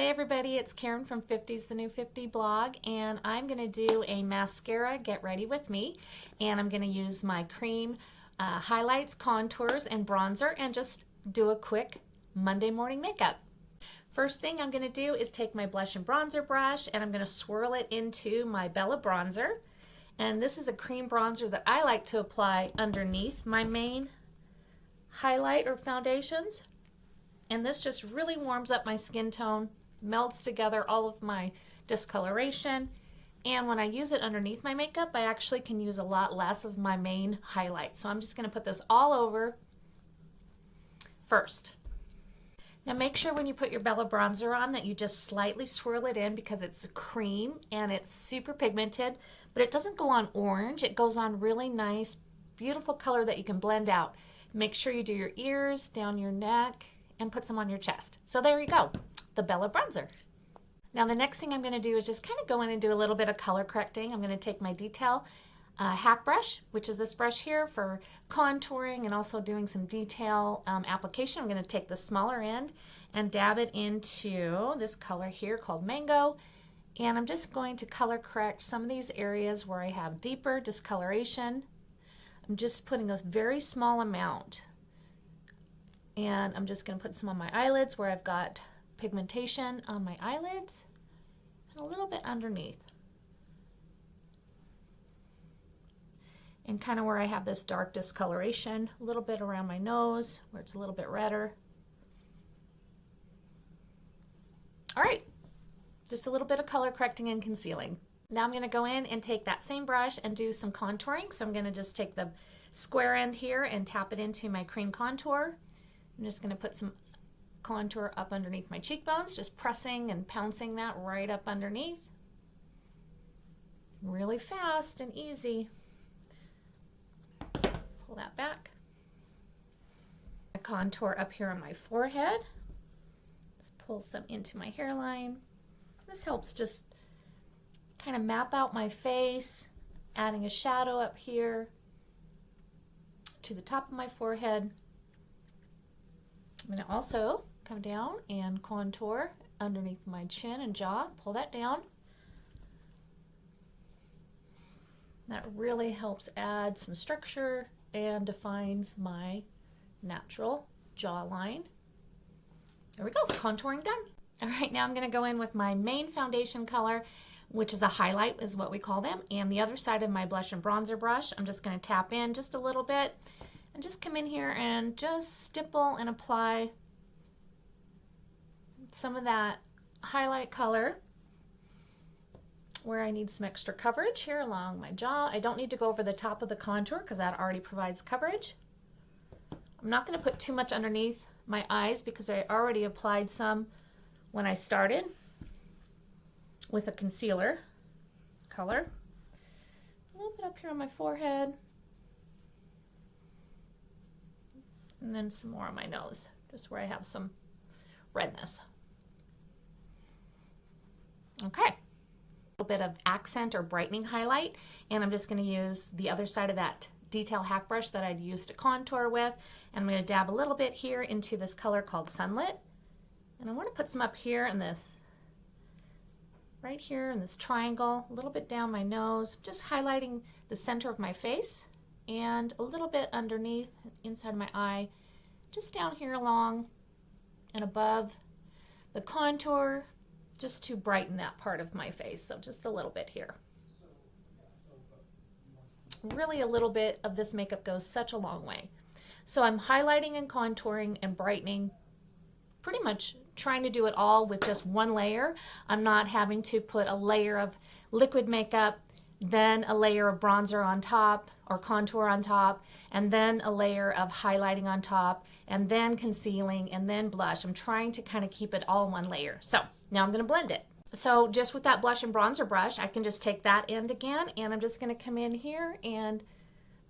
Hey everybody, it's Karen from 50's the New 50 blog, and I'm going to do a mascara get ready with me, and I'm going to use my cream highlights, contours, and bronzer, and just do a quick Monday morning makeup. First thing I'm going to do is take my blush and bronzer brush, and I'm going to swirl it into my Bella bronzer. And this is a cream bronzer that I like to apply underneath my main highlight or foundations. And this just really warms up my skin tone, melts together all of my discoloration. And when I use it underneath my makeup, I actually can use a lot less of my main highlight. So I'm just going to put this all over first. Now make sure when you put your Bella bronzer on that you just slightly swirl it in, because it's a cream and it's super pigmented, but it doesn't go on orange. It goes on really nice, beautiful color that you can blend out. Make sure you do your ears, down your neck, and put some on your chest. So there you go, the Bella bronzer. Now the next thing I'm going to do is just kind of go in and do a little bit of color correcting. I'm going to take my detail HAC Brush, which is this brush here for contouring and also doing some detail application. I'm going to take the smaller end and dab it into this color here called Mango, and I'm just going to color correct some of these areas where I have deeper discoloration. I'm just putting a very small amount. And I'm just going to put some on my eyelids where I've got pigmentation on my eyelids, and a little bit underneath. And kind of where I have this dark discoloration, a little bit around my nose where it's a little bit redder. All right, just a little bit of color correcting and concealing. Now I'm going to go in and take that same brush and do some contouring. So I'm going to just take the square end here and tap it into my cream contour. I'm just going to put some contour up underneath my cheekbones, just pressing and pouncing that right up underneath. Really fast and easy. Pull that back. A contour up here on my forehead. Just pull some into my hairline. This helps just kind of map out my face, adding a shadow up here to the top of my forehead. I'm going to also come down and contour underneath my chin and jaw. Pull that down. That really helps add some structure and defines my natural jawline. There we go, contouring done. All right, now I'm going to go in with my main foundation color, which is a highlight, is what we call them, and the other side of my blush and bronzer brush. I'm just going to tap in just a little bit and just come in here and just stipple and apply some of that highlight color where I need some extra coverage here along my jaw. I don't need to go over the top of the contour because that already provides coverage. I'm not going to put too much underneath my eyes because I already applied some when I started with a concealer color. A little bit up here on my forehead. And then some more on my nose, just where I have some redness. Okay, a little bit of accent or brightening highlight, and I'm just going to use the other side of that detail HAC brush that I'd used to contour with, and I'm going to dab a little bit here into this color called Sunlit, and I want to put some up here in this, right here in this triangle, a little bit down my nose, just highlighting the center of my face, and a little bit underneath, inside my eye, just down here along and above the contour, just to brighten that part of my face. So just a little bit here. Really a little bit of this makeup goes such a long way. So I'm highlighting and contouring and brightening, pretty much trying to do it all with just one layer. I'm not having to put a layer of liquid makeup, then a layer of bronzer on top or contour on top, and then a layer of highlighting on top, and then concealing, and then blush. I'm trying to kind of keep it all in one layer. So now I'm going to blend it. So just with that blush and bronzer brush, I can just take that end again, and I'm just going to come in here and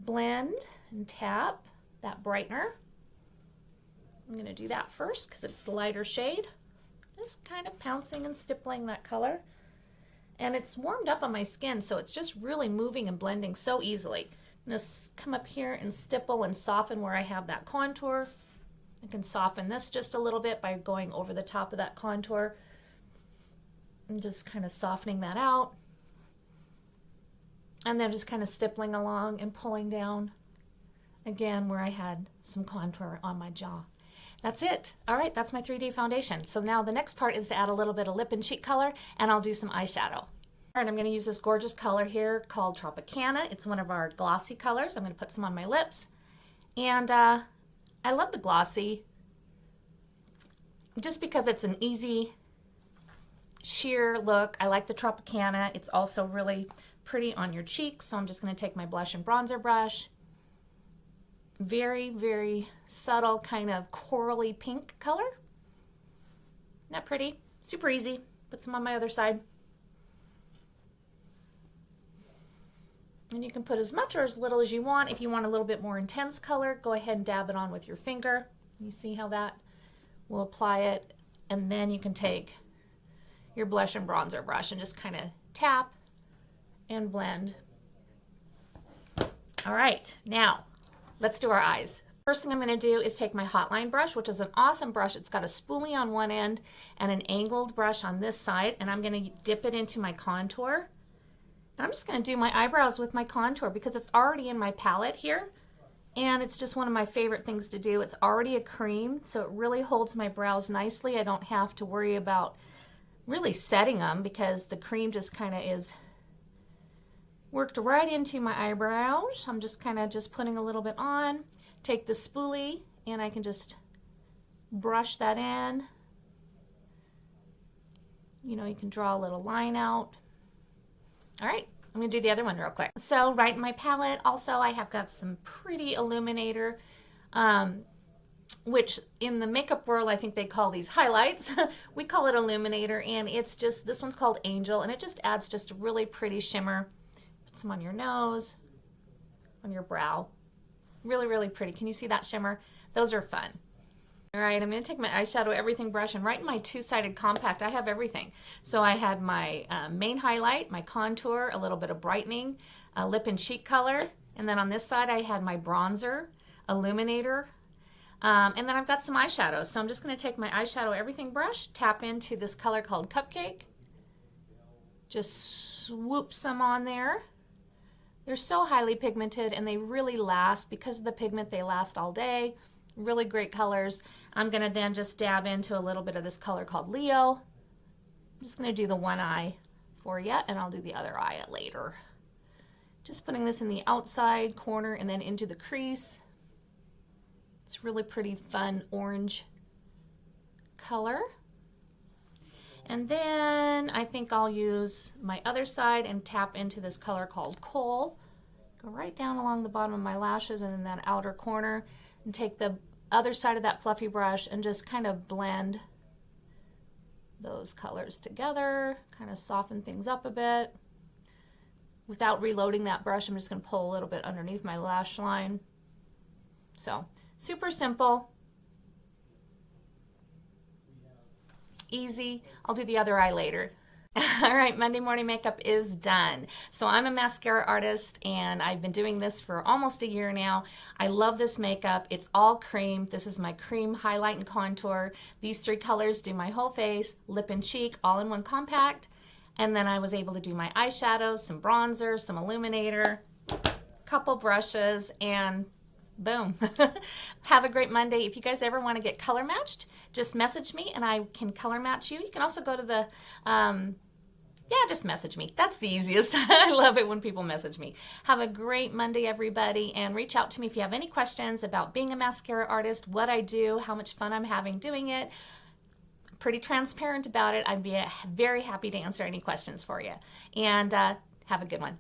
blend and tap that brightener. I'm going to do that first because it's the lighter shade. Just kind of pouncing and stippling that color. And it's warmed up on my skin, so it's just really moving and blending so easily. Just come up here and stipple and soften where I have that contour. I can soften this just a little bit by going over the top of that contour. And just kind of softening that out. And then just kind of stippling along and pulling down again where I had some contour on my jaw. That's it. All right, that's my 3D foundation. So now the next part is to add a little bit of lip and cheek color, and I'll do some eyeshadow. All right, I'm going to use this gorgeous color here called Tropicana. It's one of our glossy colors. I'm going to put some on my lips. And I love the glossy just because it's an easy, sheer look. I like the Tropicana. It's also really pretty on your cheeks, so I'm just going to take my blush and bronzer brush. Very, very subtle kind of corally pink color. Isn't that pretty? Super easy. Put some on my other side. And you can put as much or as little as you want. If you want a little bit more intense color, go ahead and dab it on with your finger. You see how that will apply it. And then you can take your blush and bronzer brush and just kind of tap and blend. All right, now let's do our eyes. First thing I'm going to do is take my hotline brush, which is an awesome brush. It's got a spoolie on one end and an angled brush on this side, and I'm going to dip it into my contour. And I'm just going to do my eyebrows with my contour because it's already in my palette here, and it's just one of my favorite things to do. It's already a cream, so it really holds my brows nicely. I don't have to worry about really setting them because the cream just kind of is worked right into my eyebrows. I'm just kind of just putting a little bit on. Take the spoolie and I can just brush that in. You know, you can draw a little line out. All right, I'm gonna do the other one real quick. So right in my palette, also I have got some pretty Illuminator, which in the makeup world, I think they call these highlights. We call it Illuminator, and it's just, this one's called Angel, and it just adds just a really pretty shimmer. Some on your nose, on your brow. Really, really pretty. Can you see that shimmer? Those are fun. All right, I'm going to take my eyeshadow everything brush, and right in my two-sided compact, I have everything. So I had my main highlight, my contour, a little bit of brightening, lip and cheek color, and then on this side I had my bronzer, Illuminator, and then I've got some eyeshadows. So I'm just going to take my eyeshadow everything brush, tap into this color called Cupcake, just swoop some on there. They're so highly pigmented and they really last. Because of the pigment, they last all day. Really great colors. I'm going to then just dab into a little bit of this color called Leo. I'm just going to do the one eye for you, and I'll do the other eye later. Just putting this in the outside corner and then into the crease. It's really pretty fun orange color. And then I think I'll use my other side and tap into this color called Coal. Go right down along the bottom of my lashes and in that outer corner, and take the other side of that fluffy brush and just kind of blend those colors together, kind of soften things up a bit. Without reloading that brush, I'm just going to pull a little bit underneath my lash line. So, super simple. Easy. I'll do the other eye later. All right, Monday morning makeup is done. So I'm a mascara artist and I've been doing this for almost a year now. I love this makeup. It's all cream. This is my cream highlight and contour. These three colors do my whole face, lip and cheek, all in one compact. And then I was able to do my eyeshadows, some bronzer, some illuminator, couple brushes, and boom. Have a great Monday. If you guys ever want to get color matched, just message me and I can color match you. You can also go to the, just message me. That's the easiest. I love it when people message me. Have a great Monday, everybody, and reach out to me if you have any questions about being a mascara artist, what I do, how much fun I'm having doing it. Pretty transparent about it. I'd be very happy to answer any questions for you. And have a good one.